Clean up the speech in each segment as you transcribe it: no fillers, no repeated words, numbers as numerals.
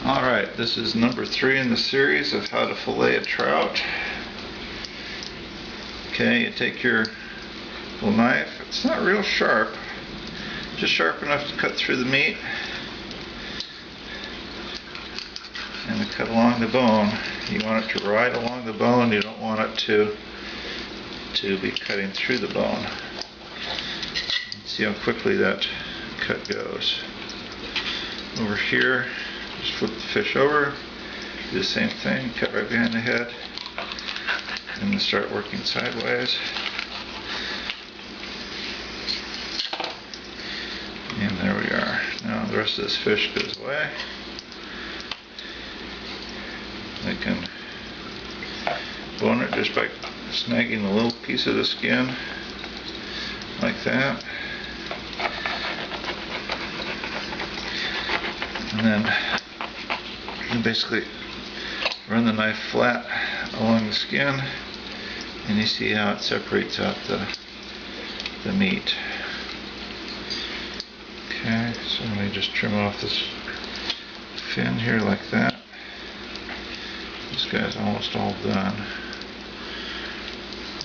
Alright, this is number 3 in the series of how to fillet a trout. Okay, you take your little knife. It's not real sharp, just sharp enough to cut through the meat. And to cut along the bone. You want it to ride along the bone, you don't want it to be cutting through the bone. See how quickly that cut goes. Over here, just flip the fish over, do the same thing, cut right behind the head, and then start working sideways. And there we are. Now the rest of this fish goes away. I can bone it just by snagging a little piece of the skin, like that. And then you basically run the knife flat along the skin, and you see how it separates out the meat. Okay, so let me just trim off this fin here like that. This guy's almost all done.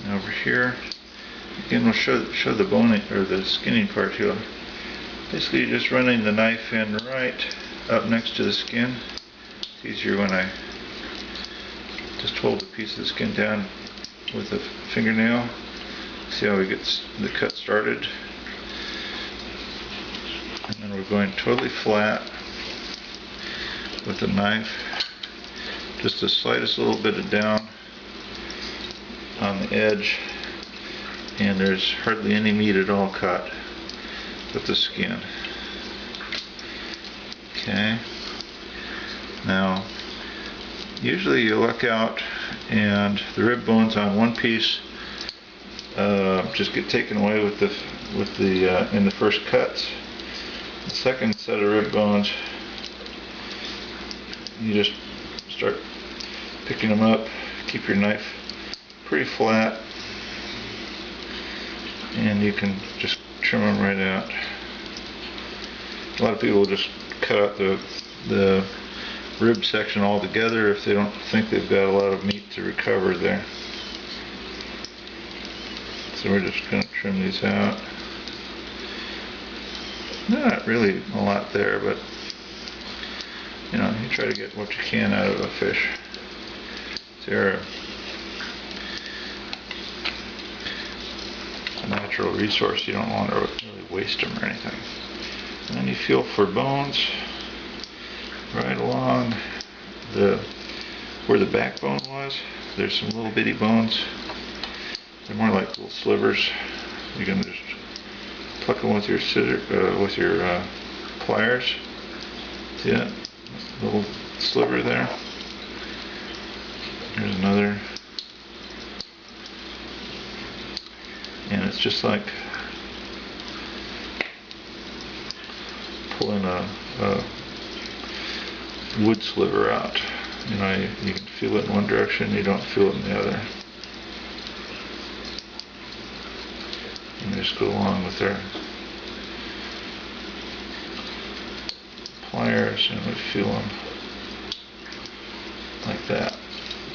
And over here, again, we'll show the boning or the skinning part here. Basically, just running the knife in right up next to the skin. It's easier when I just hold a piece of the skin down with a fingernail. See how we get the cut started. And then we're going totally flat with the knife. Just the slightest little bit of down on the edge, and there's hardly any meat at all cut with the skin. Okay. Now, usually you look out and the rib bones on one piece just get taken away with the in the first cuts. The second set of rib bones, you just start picking them up. Keep your knife pretty flat, and you can just trim them right out. A lot of people just cut out the rib section altogether if they don't think they've got a lot of meat to recover there. So we're just going to trim these out. Not really a lot there, but you know, you try to get what you can out of a fish. They're a natural resource. You don't want to really waste them or anything. And then you feel for bones right along where the backbone was. There's some little bitty bones. They're more like little slivers. You can just pluck them with your pliers. See that little sliver there? Here's another. And it's just like pulling a wood sliver out. You know, you can feel it in one direction, you don't feel it in the other. And they just go along with their pliers, and we feel them like that.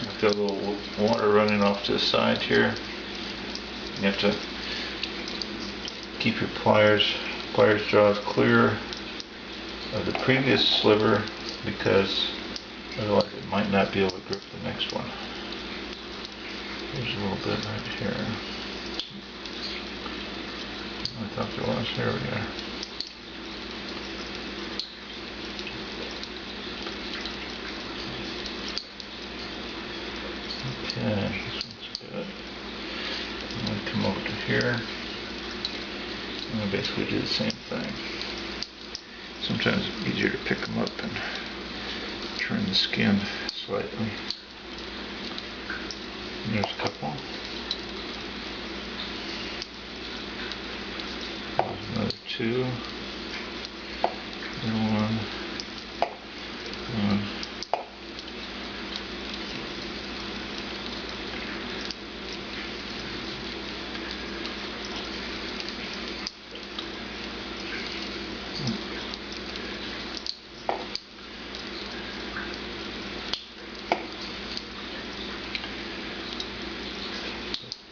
I've got a little water running off to the side here. You have to keep your pliers jaws clear of the previous sliver, because otherwise it might not be able to grip the next one. There's a little bit right here. I thought there was. There we are. Okay, this one's good. I'm going to come over to here, and I basically do the same thing. Sometimes it's easier to pick them up and turn the skin slightly. And there's a couple. There's another two. And one.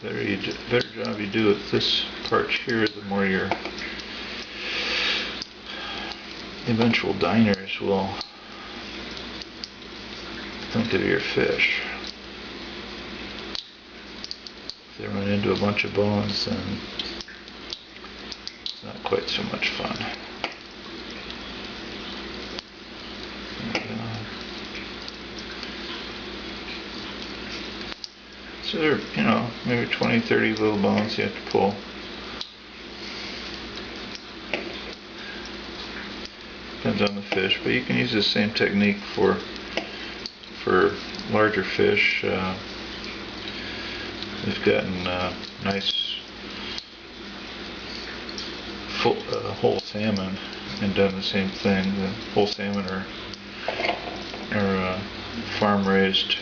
better job you do with this part here, the more your eventual diners will think of your fish. If they run into a bunch of bones, then it's not quite so much fun. So there are, maybe 20, 30 little bones you have to pull. Depends on the fish, but you can use the same technique for larger fish. We've gotten nice whole salmon and done the same thing. The whole salmon are farm-raised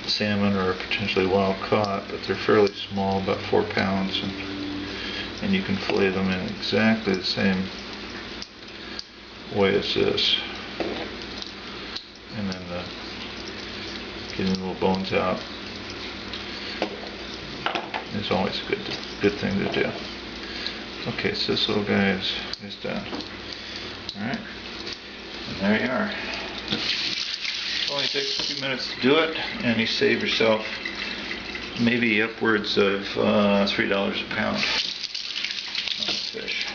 salmon or potentially wild caught, but they're fairly small, about 4 pounds, and you can fillet them in exactly the same way as this. And then getting the little bones out is always a good thing to do. Okay, so this little guy is done. Alright, and there you are. It only takes a few minutes to do it, and you save yourself maybe upwards of $3 a pound on the fish.